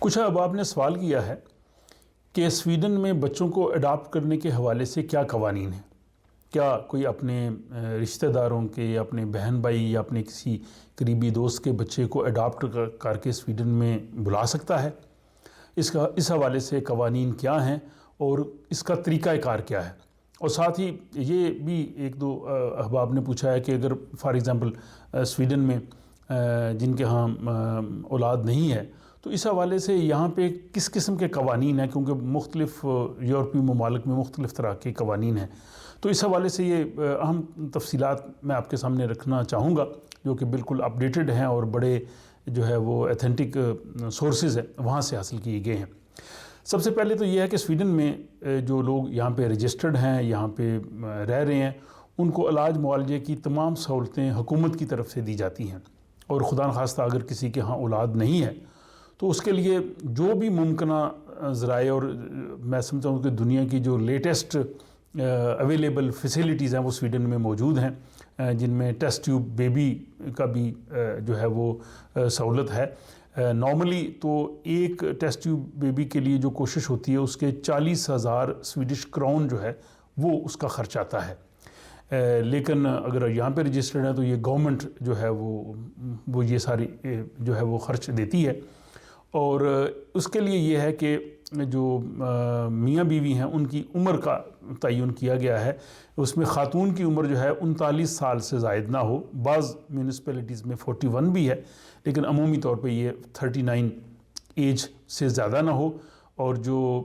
کچھ احباب نے سوال کیا ہے کہ سویڈن میں بچوں کو اڈاپٹ کرنے کے حوالے سے کیا قوانین ہیں؟ کیا کوئی اپنے رشتہ داروں کے یا اپنے بہن بھائی یا اپنے کسی قریبی دوست کے بچے کو اڈاپٹ کر کے سویڈن میں بلا سکتا ہے؟ اس حوالے سے قوانین کیا ہیں اور اس کا طریقہ کار کیا ہے؟ اور ساتھ ہی یہ بھی ایک دو احباب نے پوچھا ہے کہ اگر فار ایگزامپل سویڈن میں جن کے ہاں اولاد نہیں ہے تو اس حوالے سے یہاں پہ کس قسم کے قوانین ہیں، کیونکہ مختلف یورپی ممالک میں مختلف طرح کے قوانین ہیں، تو اس حوالے سے یہ اہم تفصیلات میں آپ کے سامنے رکھنا چاہوں گا جو کہ بالکل اپڈیٹڈ ہیں اور بڑے جو ہے وہ ایتھینٹک سورسز ہیں وہاں سے حاصل کیے گئے ہیں۔ سب سے پہلے تو یہ ہے کہ سویڈن میں جو لوگ یہاں پہ رجسٹرڈ ہیں، یہاں پہ رہ رہے ہیں، ان کو علاج معالجے کی تمام سہولتیں حکومت کی طرف سے دی جاتی ہیں، اور خدا نخواستہ اگر کسی کے ہاں اولاد نہیں ہے تو اس کے لیے جو بھی ممکنہ ذرائع، اور میں سمجھتا ہوں کہ دنیا کی جو لیٹسٹ اویلیبل فیسیلیٹیز ہیں وہ سویڈن میں موجود ہیں، جن میں ٹیسٹ ٹیوب بیبی کا بھی جو ہے وہ سہولت ہے۔ نارملی تو ایک ٹیسٹ ٹیوب بیبی کے لیے جو کوشش ہوتی ہے اس کے 40,000 سویڈش کرون جو ہے وہ اس کا خرچ آتا ہے، لیکن اگر یہاں پہ رجسٹرڈ ہے تو یہ گورنمنٹ جو ہے وہ یہ ساری جو ہے وہ خرچ دیتی ہے۔ اور اس کے لیے یہ ہے کہ جو میاں بیوی ہیں ان کی عمر کا تعین کیا گیا ہے، اس میں خاتون کی عمر جو ہے 39 سال سے زائد نہ ہو، بعض میونسپلٹیز میں 41 بھی ہے، لیکن عمومی طور پہ یہ 39 ایج سے زیادہ نہ ہو، اور جو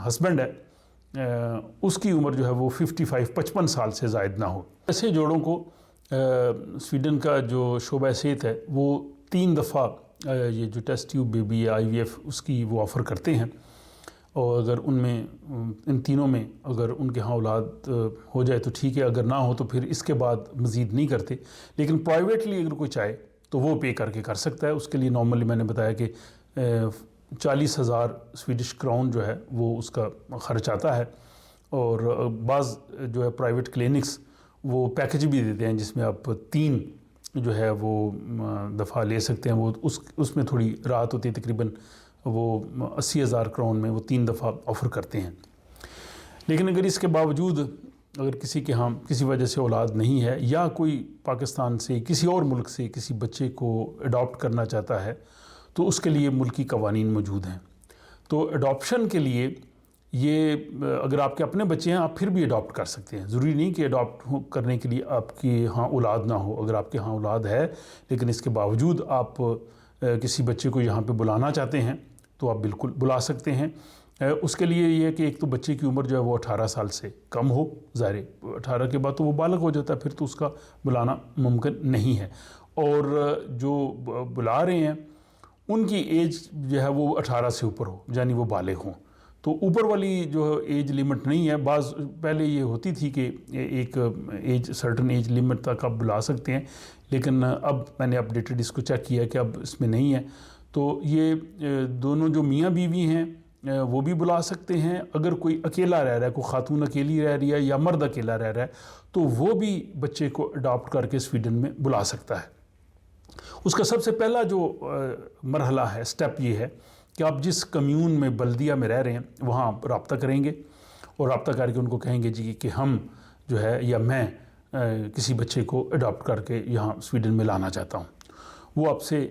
ہسبینڈ ہے اس کی عمر جو ہے وہ 55 سال سے زائد نہ ہو۔ ایسے جوڑوں کو سویڈن کا جو شعبہ صحت ہے وہ 3 دفعہ یہ جو ٹیسٹ ٹیوب بیبی یا IVF اس کی وہ آفر کرتے ہیں، اور اگر ان تینوں میں اگر ان کے ہاں اولاد ہو جائے تو ٹھیک ہے، اگر نہ ہو تو پھر اس کے بعد مزید نہیں کرتے، لیکن پرائیویٹلی اگر کوئی چاہے تو وہ پے کر کے کر سکتا ہے۔ اس کے لیے نارملی میں نے بتایا کہ 40,000 سویڈش کراؤن جو ہے وہ اس کا خرچ آتا ہے، اور بعض جو ہے پرائیویٹ کلینکس وہ پیکج بھی دیتے ہیں جس میں آپ 3 جو ہے وہ دفعہ لے سکتے ہیں، وہ اس میں تھوڑی راحت ہوتی ہے، تقریباً وہ 80,000 کرون میں وہ 3 دفعہ آفر کرتے ہیں۔ لیکن اگر اس کے باوجود اگر کسی کے ہاں کسی وجہ سے اولاد نہیں ہے، یا کوئی پاکستان سے کسی اور ملک سے کسی بچے کو اڈاپٹ کرنا چاہتا ہے تو اس کے لیے ملکی قوانین موجود ہیں۔ تو اڈاپشن کے لیے یہ اگر آپ کے اپنے بچے ہیں آپ پھر بھی اڈاپٹ کر سکتے ہیں، ضروری نہیں کہ اڈاپٹ کرنے کے لیے آپ کے ہاں اولاد نہ ہو۔ اگر آپ کے ہاں اولاد ہے لیکن اس کے باوجود آپ کسی بچے کو یہاں پہ بلانا چاہتے ہیں تو آپ بالکل بلا سکتے ہیں۔ اس کے لیے یہ ہے کہ ایک تو بچے کی عمر جو ہے وہ 18 سال سے کم ہو، ظاہر 18 کے بعد تو وہ بالغ ہو جاتا ہے، پھر تو اس کا بلانا ممکن نہیں ہے، اور جو بلا رہے ہیں ان کی ایج جو ہے وہ 18 سے اوپر ہو، یعنی وہ بالغ ہوں۔ تو اوپر والی جو ایج لمٹ نہیں ہے، بعض پہلے یہ ہوتی تھی کہ ایک سرٹن ایج لمٹ تک آپ بلا سکتے ہیں، لیکن اب میں نے اپڈیٹڈ اس کو چیک کیا کہ اب اس میں نہیں ہے۔ تو یہ دونوں جو میاں بیوی ہیں وہ بھی بلا سکتے ہیں، اگر کوئی اکیلا رہ رہا ہے، کوئی خاتون اکیلی رہ رہی ہے یا مرد اکیلا رہ رہا ہے تو وہ بھی بچے کو اڈاپٹ کر کے سویڈن میں بلا سکتا ہے۔ اس کا سب سے پہلا جو مرحلہ ہے، سٹیپ یہ ہے کہ آپ جس کمیون میں بلدیہ میں رہ رہے ہیں وہاں آپ رابطہ کریں گے، اور رابطہ کر کے ان کو کہیں گے جی کہ ہم جو ہے یا میں کسی بچے کو اڈاپٹ کر کے یہاں سویڈن میں لانا چاہتا ہوں۔ وہ آپ سے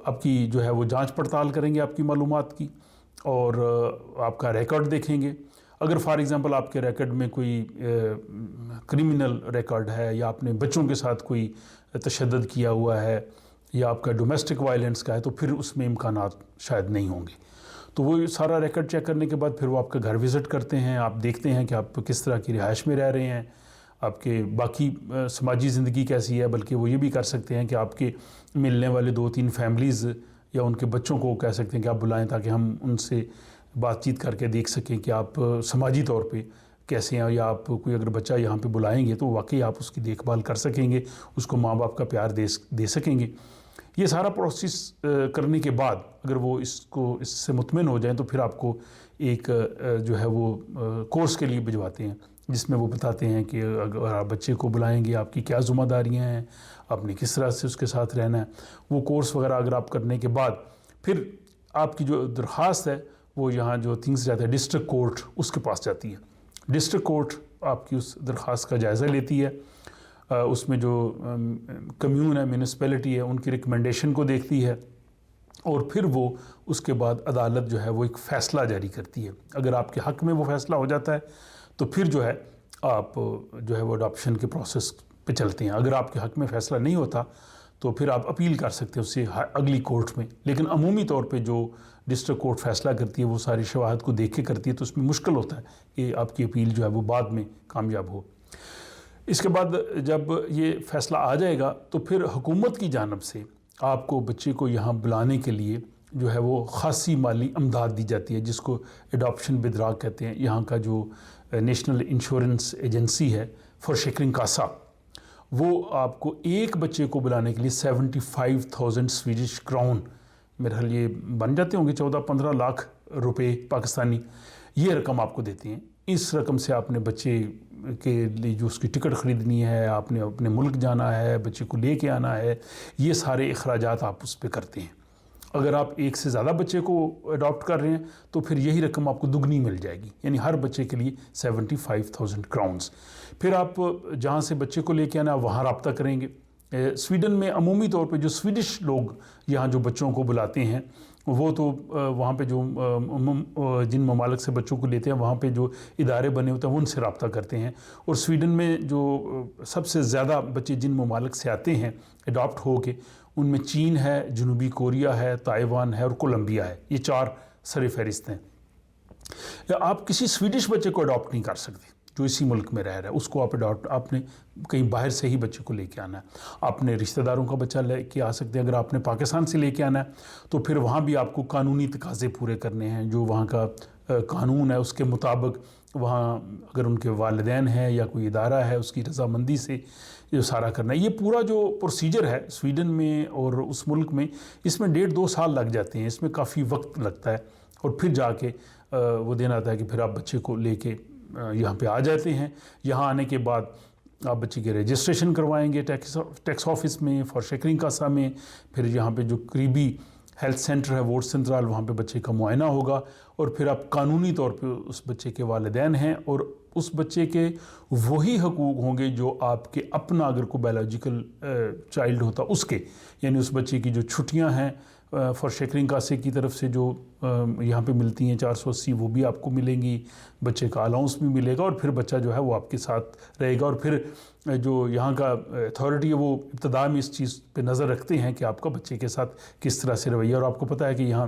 آپ کی جو ہے وہ جانچ پڑتال کریں گے آپ کی معلومات کی، اور آپ کا ریکارڈ دیکھیں گے۔ اگر فار ایگزامپل آپ کے ریکارڈ میں کوئی کرمنل ریکارڈ ہے، یا آپ نے بچوں کے ساتھ کوئی تشدد کیا ہوا ہے، یا آپ کا ڈومیسٹک وائلنس کا ہے، تو پھر اس میں امکانات شاید نہیں ہوں گے۔ تو وہ سارا ریکارڈ چیک کرنے کے بعد پھر وہ آپ کا گھر وزٹ کرتے ہیں، آپ دیکھتے ہیں کہ آپ کس طرح کی رہائش میں رہ رہے ہیں، آپ کے باقی سماجی زندگی کیسی ہے، بلکہ وہ یہ بھی کر سکتے ہیں کہ آپ کے ملنے والے 2-3 فیملیز یا ان کے بچوں کو کہہ سکتے ہیں کہ آپ بلائیں، تاکہ ہم ان سے بات چیت کر کے دیکھ سکیں کہ آپ سماجی طور پہ کیسے ہیں، یا آپ کوئی اگر بچہ یہاں پہ بلائیں گے تو واقعی آپ اس کی دیکھ بھال کر سکیں گے، اس کو ماں باپ کا پیار دے سکیں گے۔ یہ سارا پروسیس کرنے کے بعد اگر وہ اس سے مطمئن ہو جائیں تو پھر آپ کو ایک جو ہے وہ کورس کے لیے بھجواتے ہیں، جس میں وہ بتاتے ہیں کہ اگر آپ بچے کو بلائیں گے آپ کی کیا ذمہ داریاں ہیں، آپ نے کس طرح سے اس کے ساتھ رہنا ہے۔ وہ کورس وغیرہ اگر آپ کرنے کے بعد پھر آپ کی جو درخواست ہے وہ یہاں جو تھنگس جاتا ہے ڈسٹرکٹ کورٹ اس کے پاس جاتی ہے۔ ڈسٹرکٹ کورٹ آپ کی اس درخواست کا جائزہ لیتی ہے، اس میں جو کمیون ہے، میونسپلٹی ہے، ان کی ریکمنڈیشن کو دیکھتی ہے، اور پھر وہ اس کے بعد عدالت جو ہے وہ ایک فیصلہ جاری کرتی ہے۔ اگر آپ کے حق میں وہ فیصلہ ہو جاتا ہے تو پھر جو ہے آپ جو ہے وہ اڈاپشن کے پروسیس پہ چلتے ہیں۔ اگر آپ کے حق میں فیصلہ نہیں ہوتا تو پھر آپ اپیل کر سکتے ہیں اس سے اگلی کورٹ میں، لیکن عمومی طور پہ جو ڈسٹرکٹ کورٹ فیصلہ کرتی ہے وہ ساری شواہد کو دیکھ کے کرتی ہے، تو اس میں مشکل ہوتا ہے کہ آپ کی اپیل جو ہے وہ بعد میں کامیاب ہو۔ اس کے بعد جب یہ فیصلہ آ جائے گا تو پھر حکومت کی جانب سے آپ کو بچے کو یہاں بلانے کے لیے جو ہے وہ خاصی مالی امداد دی جاتی ہے، جس کو اڈاپشن بدراگ کہتے ہیں۔ یہاں کا جو نیشنل انشورنس ایجنسی ہے فورشیکرنگ کاسا، وہ آپ کو ایک بچے کو بلانے کے لیے 75,000 سویڈش کراؤن، میرے خیال یہ بن جاتے ہوں گے 14-15 لاکھ روپے پاکستانی، یہ رقم آپ کو دیتے ہیں۔ اس رقم سے آپ نے بچے کے لیے جو اس کی ٹکٹ خریدنی ہے، آپ نے اپنے ملک جانا ہے، بچے کو لے کے آنا ہے، یہ سارے اخراجات آپ اس پہ کرتے ہیں۔ اگر آپ ایک سے زیادہ بچے کو اڈاپٹ کر رہے ہیں تو پھر یہی رقم آپ کو دگنی مل جائے گی، یعنی ہر بچے کے لیے 75,000 کراؤنز۔ پھر آپ جہاں سے بچے کو لے کے آنا وہاں رابطہ کریں گے۔ سویڈن میں عمومی طور پہ جو سویڈش لوگ یہاں جو بچوں کو بلاتے ہیں وہ تو وہاں پہ جو جن ممالک سے بچوں کو لیتے ہیں وہاں پہ جو ادارے بنے ہوتے ہیں وہ ان سے رابطہ کرتے ہیں۔ اور سویڈن میں جو سب سے زیادہ بچے جن ممالک سے آتے ہیں اڈاپٹ ہو کے، ان میں چین ہے، جنوبی کوریا ہے، تائیوان ہے اور کولمبیا ہے، یہ 4 سر فہرست ہیں۔ آپ کسی سویڈش بچے کو اڈاپٹ نہیں کر سکتے جو اسی ملک میں رہ رہا ہے، اس کو آپ نے کہیں باہر سے ہی بچے کو لے کے آنا ہے۔ آپ نے رشتہ داروں کا بچہ لے کے آ سکتے ہیں۔ اگر آپ نے پاکستان سے لے کے آنا ہے تو پھر وہاں بھی آپ کو قانونی تقاضے پورے کرنے ہیں، جو وہاں کا قانون ہے اس کے مطابق وہاں اگر ان کے والدین ہیں یا کوئی ادارہ ہے اس کی رضامندی سے یہ سارا کرنا ہے۔ یہ پورا جو پروسیجر ہے سویڈن میں اور اس ملک میں، اس میں 1.5-2 سال لگ جاتے ہیں، اس میں کافی وقت لگتا ہے، اور پھر جا کے وہ دن آتا ہے کہ پھر آپ بچے کو لے کے یہاں پہ آ جاتے ہیں۔ یہاں آنے کے بعد آپ بچے کے رجسٹریشن کروائیں گے ٹیکس آفس میں، فورشیکرنگ کاسا میں، پھر یہاں پہ جو قریبی ہیلتھ سینٹر ہے ووٹ سنٹرال، وہاں پہ بچے کا معائنہ ہوگا، اور پھر آپ قانونی طور پہ اس بچے کے والدین ہیں، اور اس بچے کے وہی حقوق ہوں گے جو آپ کے اپنا اگر کوئی بایولوجیکل چائلڈ ہوتا اس کے، یعنی اس بچے کی جو چھٹیاں ہیں فورشیکرنگ کاسے کی طرف سے جو یہاں پہ ملتی ہیں 480، وہ بھی آپ کو ملیں گی، بچے کا الاؤنس بھی ملے گا، اور پھر بچہ جو ہے وہ آپ کے ساتھ رہے گا۔ اور پھر جو یہاں کا اتھارٹی ہے وہ ابتدا میں اس چیز پہ نظر رکھتے ہیں کہ آپ کا بچے کے ساتھ کس طرح سے رویہ، اور آپ کو پتہ ہے کہ یہاں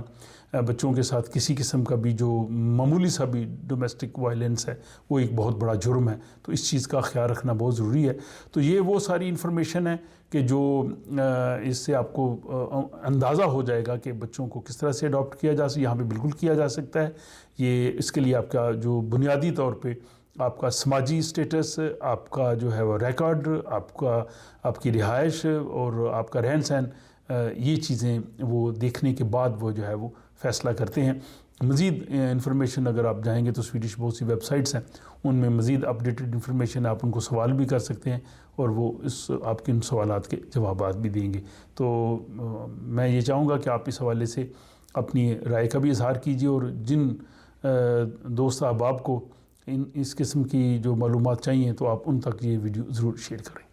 بچوں کے ساتھ کسی قسم کا بھی جو معمولی سا بھی ڈومیسٹک وائلنس ہے وہ ایک بہت بڑا جرم ہے، تو اس چیز کا خیال رکھنا بہت ضروری ہے۔ تو یہ وہ ساری انفارمیشن ہے کہ جو اس سے آپ کو اندازہ ہو جائے گا کہ بچوں کو کس طرح سے اڈاپٹ کیا جا سکتا ہے۔ یہاں پہ بالکل کیا جا سکتا ہے۔ یہ اس کے لیے آپ کا جو بنیادی طور پہ آپ کا سماجی سٹیٹس، آپ کا جو ہے وہ ریکارڈ، آپ کی رہائش اور آپ کا رہن سہن، یہ چیزیں وہ دیکھنے کے بعد وہ جو ہے وہ فیصلہ کرتے ہیں۔ مزید انفارمیشن اگر آپ جائیں گے تو سویڈش بہت سی ویب سائٹس ہیں، ان میں مزید اپڈیٹڈ انفارمیشن، آپ ان کو سوال بھی کر سکتے ہیں اور وہ آپ کے ان سوالات کے جوابات بھی دیں گے۔ تو میں یہ چاہوں گا کہ آپ اس حوالے سے اپنی رائے کا بھی اظہار کیجیے، اور جن دوست احباب کو اس قسم کی جو معلومات چاہیے تو آپ ان تک یہ ویڈیو ضرور شیئر کریں۔